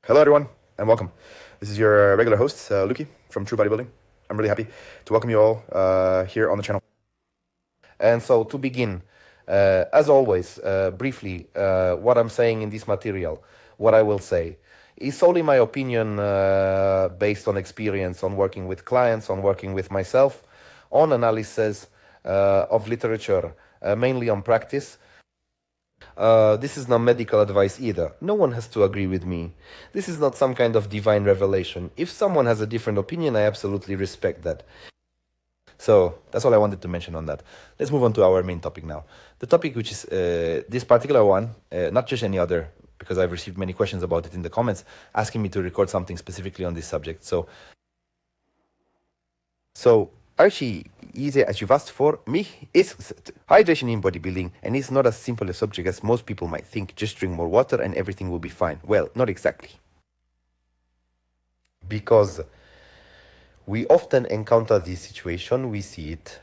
Hello everyone, and welcome. This is your regular host, Luki, from True Bodybuilding. I'm really happy to welcome you all here on the channel. And so to begin, as always, briefly, what I'm saying in this material, what I will say, is solely my opinion based on experience, on working with clients, on working with myself, on analysis of literature, mainly on practice. This is not medical advice either. No one has to agree with me. This is not some kind of divine revelation. If someone has a different opinion, I absolutely respect that. So that's all I wanted to mention on that. Let's move on to our main topic now. The topic, which is this particular one, not just any other, because I've received many questions about it in the comments, asking me to record something specifically on this subject. So Archie, easy as you've asked for, me, is hydration in bodybuilding, and it's not as simple a subject as most people might think. Just drink more water and everything will be fine. Well, not exactly. Because we often encounter this situation, we see it.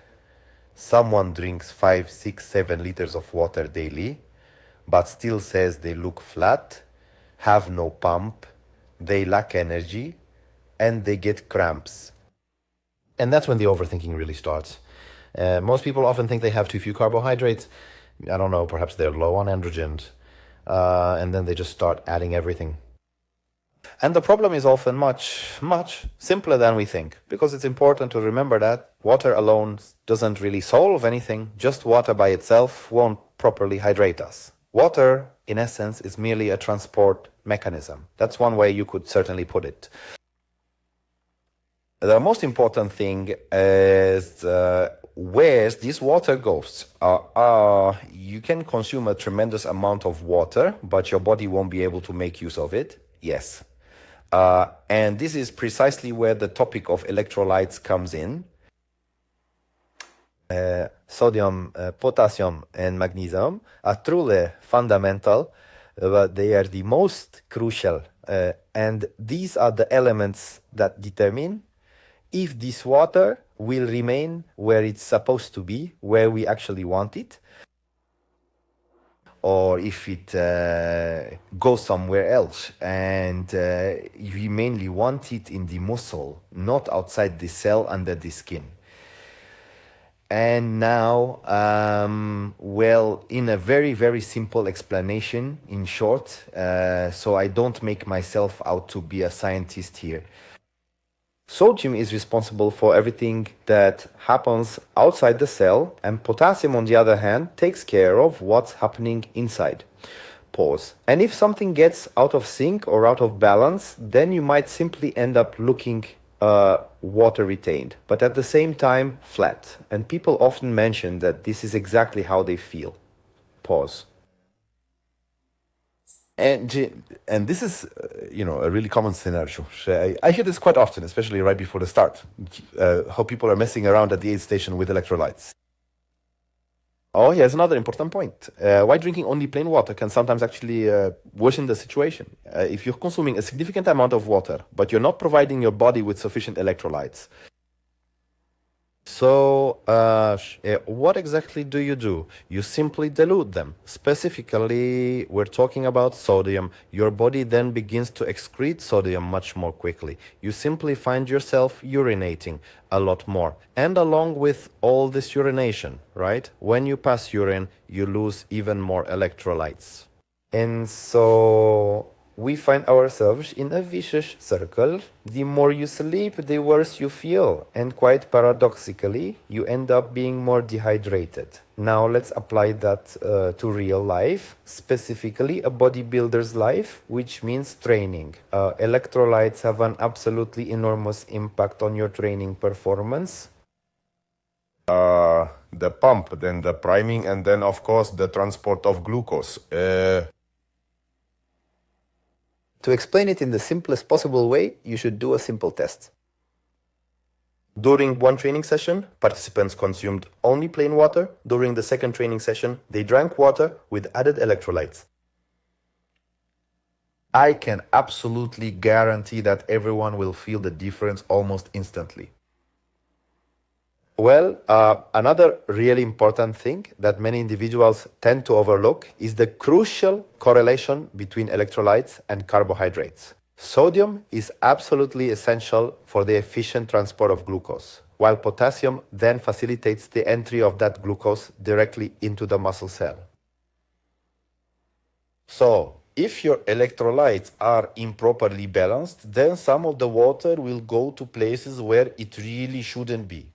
Someone drinks 5, 6, 7 liters of water daily, but still says they look flat, have no pump, they lack energy, and they get cramps. And that's when the overthinking really starts. Most people often think they have too few carbohydrates. I don't know, perhaps they're low on androgens. And then they just start adding everything. And the problem is often much, much simpler than we think. Because it's important to remember that water alone doesn't really solve anything. Just water by itself won't properly hydrate us. Water, in essence, is merely a transport mechanism. That's one way you could certainly put it. The most important thing is where this water goes. You can consume a tremendous amount of water, but your body won't be able to make use of it. Yes. And this is precisely where the topic of electrolytes comes in. Sodium, potassium, and magnesium are truly fundamental, but they are the most crucial. And these are the elements that determine if this water will remain where it's supposed to be, where we actually want it, or if it goes somewhere else. And we mainly want it in the muscle, not outside the cell under the skin. And now, well, in a very, very simple explanation, in short, so I don't make myself out to be a scientist here. Sodium is responsible for everything that happens outside the cell, and potassium, on the other hand, takes care of what's happening inside. Pause. And if something gets out of sync or out of balance, then you might simply end up looking water retained, but at the same time flat. And people often mention that this is exactly how they feel. Pause. And this is, a really common scenario. I hear this quite often, especially right before the start, how people are messing around at the aid station with electrolytes. Oh, here's another important point. Why drinking only plain water can sometimes actually worsen the situation. If you're consuming a significant amount of water, but you're not providing your body with sufficient electrolytes. So, what exactly do? You simply dilute them. Specifically, we're talking about sodium. Your body then begins to excrete sodium much more quickly. You simply find yourself urinating a lot more. And along with all this urination, right? When you pass urine, you lose even more electrolytes. And so we find ourselves in a vicious circle. The more you sleep, the worse you feel. And quite paradoxically, you end up being more dehydrated. Now let's apply that to real life, specifically a bodybuilder's life, which means training. Electrolytes have an absolutely enormous impact on your training performance. The pump, then the priming, and then of course the transport of glucose. To explain it in the simplest possible way, you should do a simple test. During one training session, participants consumed only plain water. During the second training session, they drank water with added electrolytes. I can absolutely guarantee that everyone will feel the difference almost instantly. Well, another really important thing that many individuals tend to overlook is the crucial correlation between electrolytes and carbohydrates. Sodium is absolutely essential for the efficient transport of glucose, while potassium then facilitates the entry of that glucose directly into the muscle cell. So, if your electrolytes are improperly balanced, then some of the water will go to places where it really shouldn't be.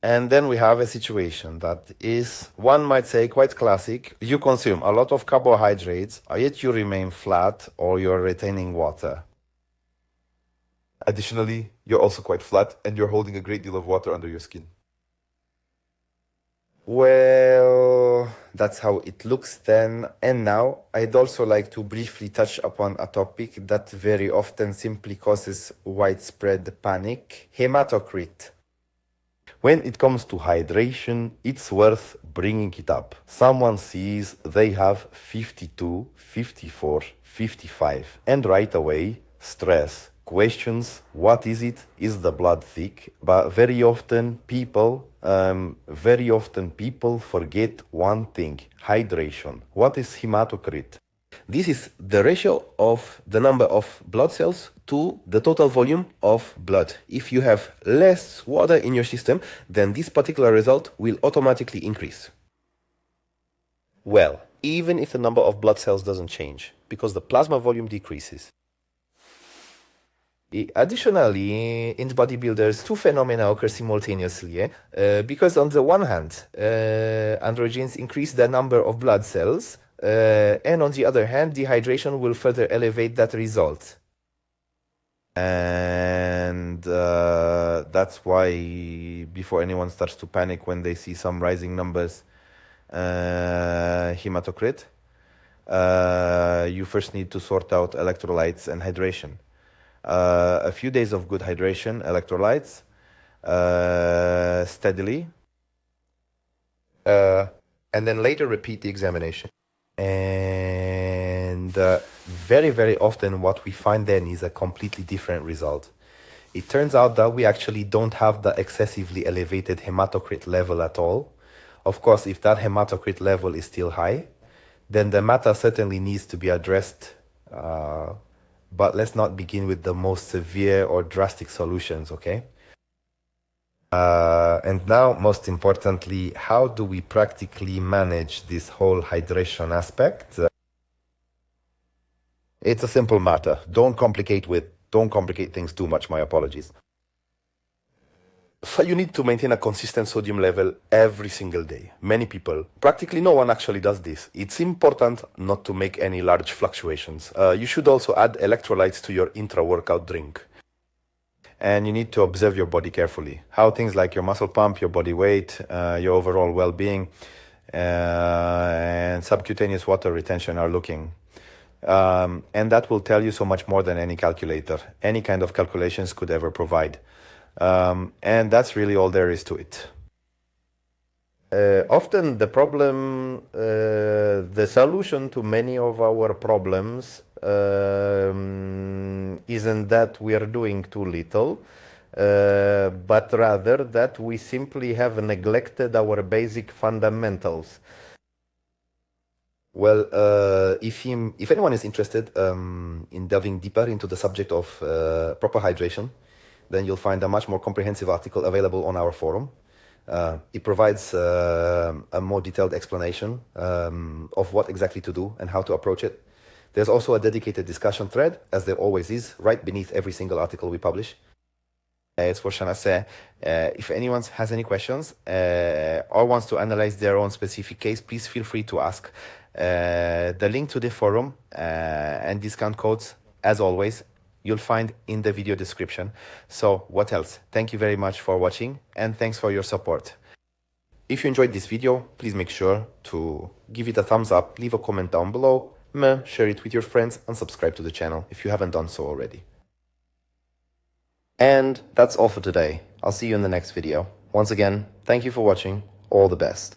And then we have a situation that is, one might say, quite classic. You consume a lot of carbohydrates, yet you remain flat or you're retaining water. Additionally, you're also quite flat and you're holding a great deal of water under your skin. Well, that's how it looks then. And now, I'd also like to briefly touch upon a topic that very often simply causes widespread panic: hematocrit. When it comes to hydration, it's worth bringing it up. Someone sees they have 52, 54, 55, and right away, stress. Questions, what is it? Is the blood thick? But very often people forget one thing: hydration. What is hematocrit? This is the ratio of the number of blood cells to the total volume of blood. If you have less water in your system, then this particular result will automatically increase. Well, even if the number of blood cells doesn't change, because the plasma volume decreases. Additionally, in bodybuilders, two phenomena occur simultaneously, because on the one hand, androgens increase the number of blood cells, and on the other hand, dehydration will further elevate that result. And that's why, before anyone starts to panic when they see some rising numbers, hematocrit, you first need to sort out electrolytes and hydration. A few days of good hydration, electrolytes, steadily, and then later repeat the examination. And very, very often what we find then is a completely different result. It turns out that we actually don't have the excessively elevated hematocrit level at all. Of course, if that hematocrit level is still high, then the matter certainly needs to be addressed. But let's not begin with the most severe or drastic solutions, okay? And now, most importantly, how do we practically manage this whole hydration aspect? It's a simple matter. Don't complicate things too much, my apologies. So you need to maintain a consistent sodium level every single day. Many people, practically no one actually does this. It's important not to make any large fluctuations. You should also add electrolytes to your intra-workout drink. And you need to observe your body carefully. How things like your muscle pump, your body weight, your overall well-being, and subcutaneous water retention are looking. And that will tell you so much more than any calculator, any kind of calculations could ever provide. And that's really all there is to it. Often the problem, the solution to many of our problems isn't that we are doing too little, but rather that we simply have neglected our basic fundamentals. Well, if anyone is interested in delving deeper into the subject of proper hydration, then you'll find a much more comprehensive article available on our forum. It provides a more detailed explanation of what exactly to do and how to approach it. There's also a dedicated discussion thread, as there always is, right beneath every single article we publish. It's what Shana said. If anyone has any questions or wants to analyze their own specific case, please feel free to ask. The link to the forum and discount codes, as always, you'll find in the video description. So what else? Thank you very much for watching, and thanks for your support. If you enjoyed this video, please make sure to give it a thumbs up, leave a comment down below, share it with your friends, and subscribe to the channel if you haven't done so already. And that's all for today. I'll see you in the next video. Once again, thank you for watching. All the best.